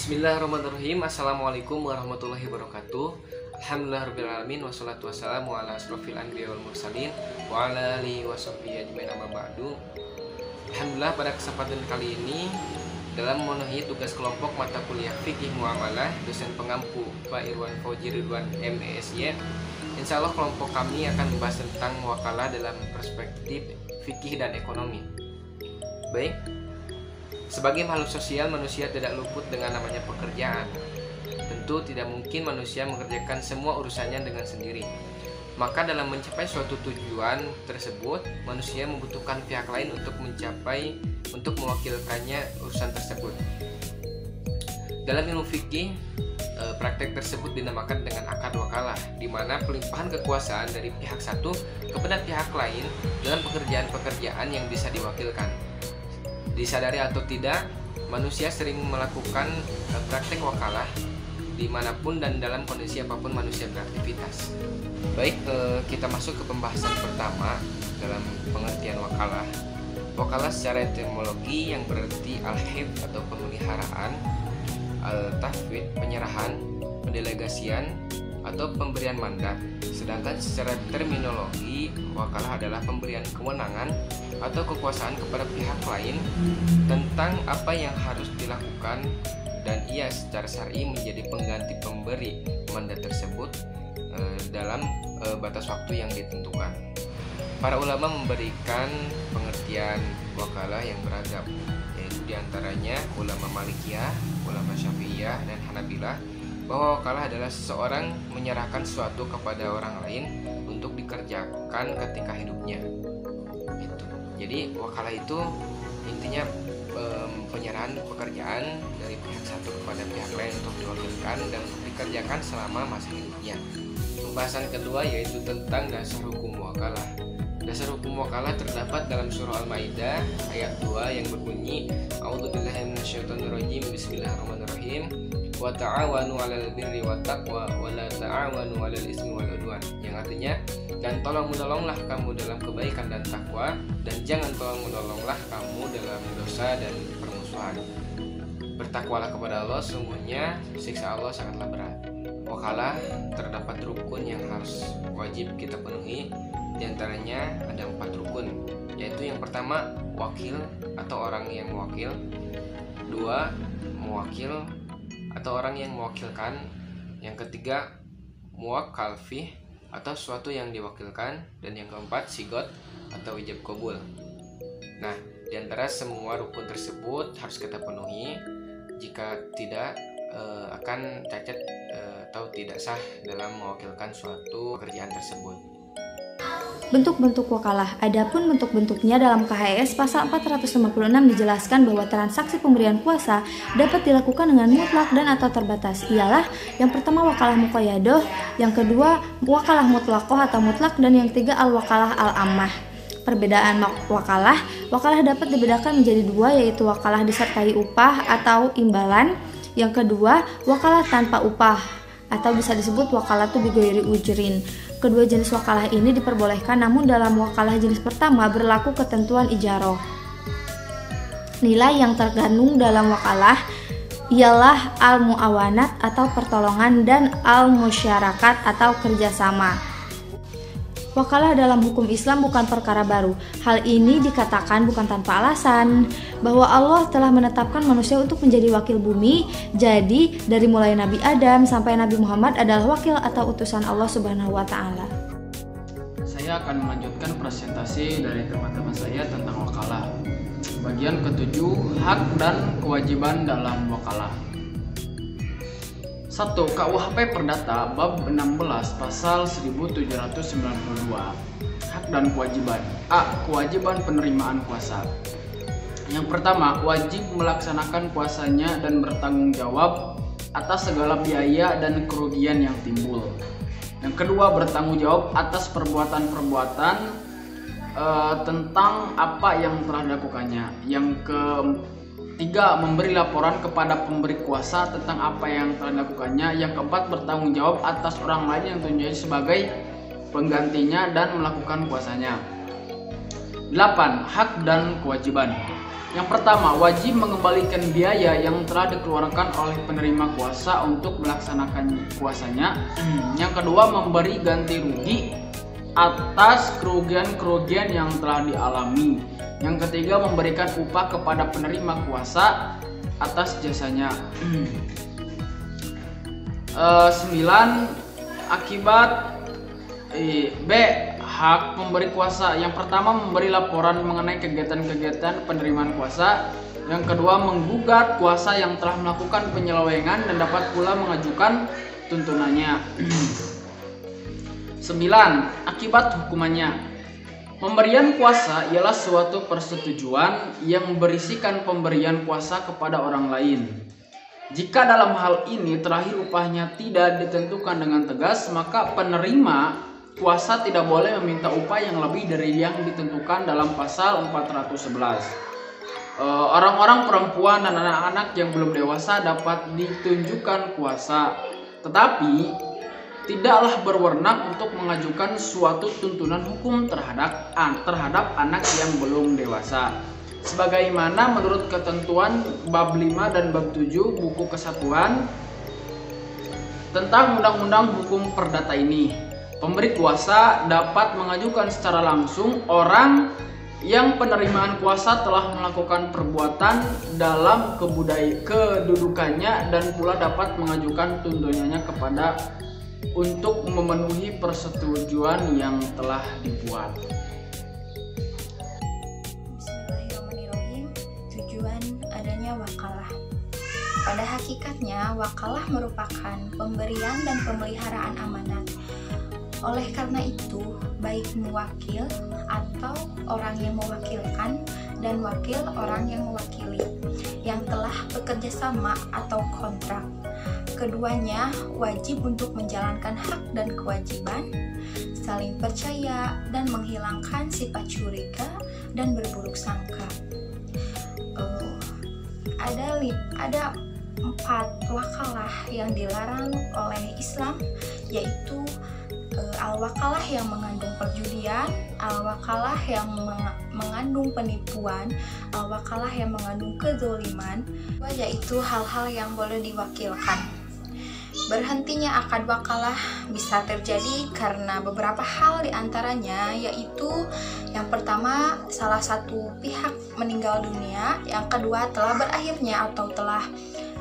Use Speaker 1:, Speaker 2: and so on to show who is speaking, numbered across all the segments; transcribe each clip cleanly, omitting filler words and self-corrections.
Speaker 1: Bismillahirrahmanirrahim. Assalamualaikum warahmatullahi wabarakatuh. Alhamdulillahirrahmanirrahim. Wassalatu wassalamu ala asrofil anbiya wal mursalin wa ala alihi wa sahbihi ajmain amma ba'du. Alhamdulillah, pada kesempatan kali ini dalam memenuhi tugas kelompok mata kuliah Fikih Muamalah dosen pengampu Pak Irwan Fauzi Ridwan MSy, insya Allah kelompok kami akan membahas tentang wakalah dalam perspektif fikih dan ekonomi. Baik, sebagai makhluk sosial, manusia tidak luput dengan namanya pekerjaan. Tentu tidak mungkin manusia mengerjakan semua urusannya dengan sendiri. Maka dalam mencapai suatu tujuan tersebut, manusia membutuhkan pihak lain untuk mewakilkannya urusan tersebut. Dalam ilmu fikih, praktek tersebut dinamakan dengan akad wakalah, di mana pelimpahan kekuasaan dari pihak satu kepada pihak lain dalam pekerjaan-pekerjaan yang bisa diwakilkan. Disadari atau tidak, manusia sering melakukan praktek wakalah dimanapun dan dalam kondisi apapun manusia beraktivitas. Baik, kita masuk ke pembahasan pertama dalam pengertian wakalah. Wakalah secara etimologi yang berarti al-hifz atau pemeliharaan, al-tafwid penyerahan, pendelegasian atau pemberian mandat. Sedangkan secara terminologi, wakalah adalah pemberian kewenangan atau kekuasaan kepada pihak lain tentang apa yang harus dilakukan, dan ia secara syar'i menjadi pengganti pemberi mandat tersebut dalam batas waktu yang ditentukan. Para ulama memberikan pengertian wakalah yang beragam, yaitu diantaranya ulama Malikiyah, ulama Syafi'iyah, dan Hanabilah, bahwa wakalah adalah seseorang menyerahkan sesuatu kepada orang lain untuk dikerjakan ketika hidupnya. Jadi wakalah itu intinya penyerahan pekerjaan dari pihak satu kepada pihak lain untuk diwakilkan dan untuk dikerjakan selama masa hidupnya. Pembahasan kedua yaitu tentang dasar hukum wakalah. Dasar hukum wakalah terdapat dalam surah Al-Maidah ayat 2 yang berbunyi, A'udzubillahi minasyaitonirrajim, Bismillahirrahmanirrahim, wa ta'awanu 'alal birri wat taqwa wa la ta'awanu 'alal ismi wal 'udwan, yang artinya, dan tolong menolonglah kamu dalam kebaikan dan takwa, dan jangan tolong menolonglah kamu dalam dosa dan permusuhan. Bertakwalah kepada Allah, sungguhnya siksa Allah sangatlah berat. Wakalah terdapat rukun yang harus wajib kita penuhi. Di antaranya ada 4 rukun, yaitu yang pertama wakil atau orang yang mewakil, 2 mewakil atau orang yang mewakilkan, yang ketiga muwakkal fih atau sesuatu yang diwakilkan, dan yang keempat sigot atau ijab qabul. Nah, di antara semua rukun tersebut harus kita penuhi. Jika tidak, akan cacat atau tidak sah dalam mewakilkan suatu pekerjaan tersebut.
Speaker 2: Bentuk-bentuk wakalah. Adapun bentuk-bentuknya dalam KHS pasal 456 dijelaskan bahwa transaksi pemberian kuasa dapat dilakukan dengan mutlak dan atau terbatas. Ialah yang pertama wakalah muqayyadah, yang kedua wakalah mutlaqah atau mutlak, dan yang ketiga al-wakalah al-ammah. Perbedaan wakalah dapat dibedakan menjadi 2, yaitu wakalah disertai upah atau imbalan. Yang kedua wakalah tanpa upah atau bisa disebut wakalatu bighairi ujrin. Kedua jenis wakalah ini diperbolehkan, namun dalam wakalah jenis pertama berlaku ketentuan ijarah. Nilai yang terkandung dalam wakalah ialah al-muawanat atau pertolongan dan al-musyarakat atau kerjasama. Wakalah dalam hukum Islam bukan perkara baru. Hal ini dikatakan bukan tanpa alasan, bahwa Allah telah menetapkan manusia untuk menjadi wakil bumi. Jadi dari mulai Nabi Adam sampai Nabi Muhammad adalah wakil atau utusan Allah Subhanahu wa Ta'ala.
Speaker 3: Saya akan melanjutkan presentasi dari teman-teman saya tentang wakalah. Bagian ke-7, hak dan kewajiban dalam wakalah. 1. KUHP Perdata bab 16 pasal 1792. Hak dan kewajiban. A. Kewajiban penerimaan kuasa. Yang pertama, wajib melaksanakan kuasanya dan bertanggung jawab atas segala biaya dan kerugian yang timbul. Yang kedua, bertanggung jawab atas perbuatan-perbuatan tentang apa yang telah dilakukannya. Yang ketiga, memberi laporan kepada pemberi kuasa tentang apa yang telah dilakukannya. Yang keempat, bertanggung jawab atas orang lain yang tunjuknya sebagai penggantinya dan melakukan kuasanya. 8. Hak dan kewajiban. Yang pertama, wajib mengembalikan biaya yang telah dikeluarkan oleh penerima kuasa untuk melaksanakan kuasanya. Yang kedua, memberi ganti rugi atas kerugian-kerugian yang telah dialami. Yang ketiga, memberikan upah kepada penerima kuasa atas jasanya. 9. Akibat B. Hak pemberi kuasa. Yang pertama, memberi laporan mengenai kegiatan-kegiatan penerimaan kuasa. Yang kedua, menggugat kuasa yang telah melakukan penyelewengan dan dapat pula mengajukan tuntunannya. 9. Akibat hukumannya. Pemberian kuasa ialah suatu persetujuan yang berisikan pemberian kuasa kepada orang lain. Jika dalam hal ini terakhir upahnya tidak ditentukan dengan tegas, maka penerima kuasa tidak boleh meminta upah yang lebih dari yang ditentukan dalam pasal 411. Orang-orang perempuan dan anak-anak yang belum dewasa dapat ditunjukkan kuasa, tetapi tidaklah berwenang untuk mengajukan suatu tuntunan hukum terhadap anak yang belum dewasa. Sebagaimana menurut ketentuan bab 5 dan bab 7 buku kesatuan tentang undang-undang hukum perdata ini. Pemberi kuasa dapat mengajukan secara langsung orang yang penerimaan kuasa telah melakukan perbuatan dalam kedudukannya dan pula dapat mengajukan tuntunannya kepada untuk memenuhi persetujuan yang telah dibuat.
Speaker 2: Bismillahirrahmanirrahim. Tujuan adanya wakalah. Pada hakikatnya, wakalah merupakan pemberian dan pemeliharaan amanat. Oleh karena itu, baik muwakil atau orang yang mewakilkan dan wakil orang yang mewakili yang telah bekerja sama atau kontrak. Keduanya wajib untuk menjalankan hak dan kewajiban, saling percaya dan menghilangkan sifat curiga dan berburuk sangka. Ada 4 wakalah yang dilarang oleh Islam, yaitu al-wakalah yang mengandung perjudian, al-wakalah yang mengandung penipuan, al-wakalah yang mengandung kezoliman, yaitu hal-hal yang boleh diwakilkan. Berhentinya akad wakalah bisa terjadi karena beberapa hal diantaranya, yaitu yang pertama, salah satu pihak meninggal dunia, yang kedua, telah berakhirnya atau telah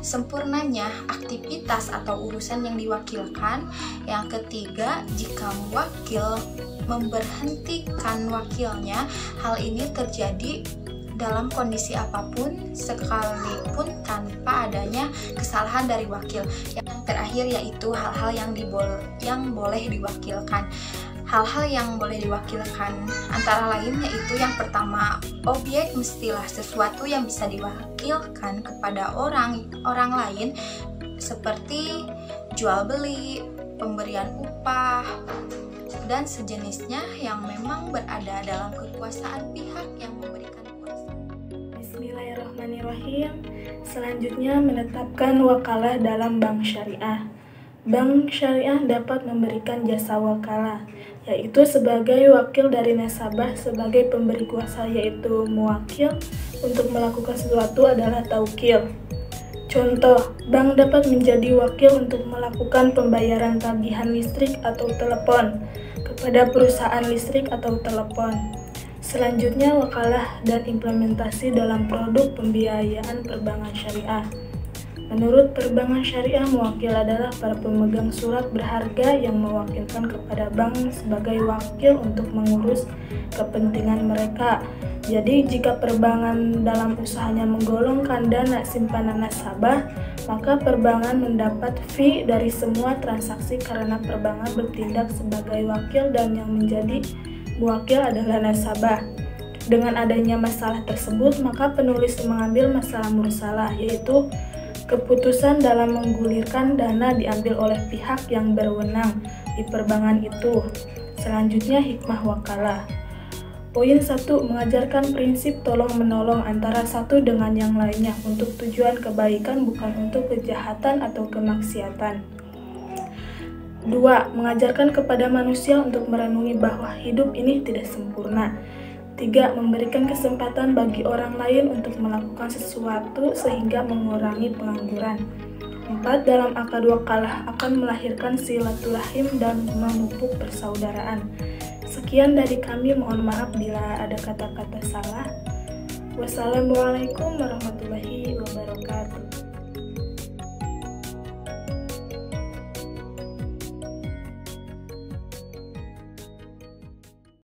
Speaker 2: sempurnanya aktivitas atau urusan yang diwakilkan, yang ketiga, jika wakil memberhentikan wakilnya, hal ini terjadi dalam kondisi apapun sekalipun tanpa adanya kesalahan dari wakil. Yang terakhir yaitu hal-hal yang boleh diwakilkan. Hal-hal yang boleh diwakilkan antara lain yaitu yang pertama, objek mestilah sesuatu yang bisa diwakilkan kepada orang lain seperti jual beli, pemberian upah, dan sejenisnya yang memang berada dalam kekuasaan pihak yang memberikan kuasa.
Speaker 4: Bismillahirrahmanirrahim. Selanjutnya, menetapkan wakalah dalam bank syariah. Bank syariah dapat memberikan jasa wakalah, yaitu sebagai wakil dari nasabah sebagai pemberi kuasa, yaitu muwakil. Untuk melakukan sesuatu adalah taukil. Contoh, bank dapat menjadi wakil untuk melakukan pembayaran tagihan listrik atau telepon kepada perusahaan listrik atau telepon. Selanjutnya, wakalah dan implementasi dalam produk pembiayaan perbankan syariah. Menurut perbankan syariah, muwakil adalah para pemegang surat berharga yang mewakilkan kepada bank sebagai wakil untuk mengurus kepentingan mereka. Jadi, jika perbankan dalam usahanya menggolongkan dana simpanan nasabah, maka perbankan mendapat fee dari semua transaksi karena perbankan bertindak sebagai wakil dan yang menjadi muwakil adalah nasabah. Dengan adanya masalah tersebut, maka penulis mengambil masalah mursalah, yaitu keputusan dalam menggulirkan dana diambil oleh pihak yang berwenang di perbankan itu. Selanjutnya, hikmah wakalah. Poin 1, mengajarkan prinsip tolong-menolong antara satu dengan yang lainnya untuk tujuan kebaikan, bukan untuk kejahatan atau kemaksiatan. 2, mengajarkan kepada manusia untuk merenungi bahwa hidup ini tidak sempurna. 3. Memberikan kesempatan bagi orang lain untuk melakukan sesuatu sehingga mengurangi pengangguran. 4. Dalam akad wakalah akan melahirkan silaturahim dan memupuk persaudaraan. Sekian dari kami, mohon maaf bila ada kata-kata salah. Wassalamualaikum warahmatullahi wabarakatuh.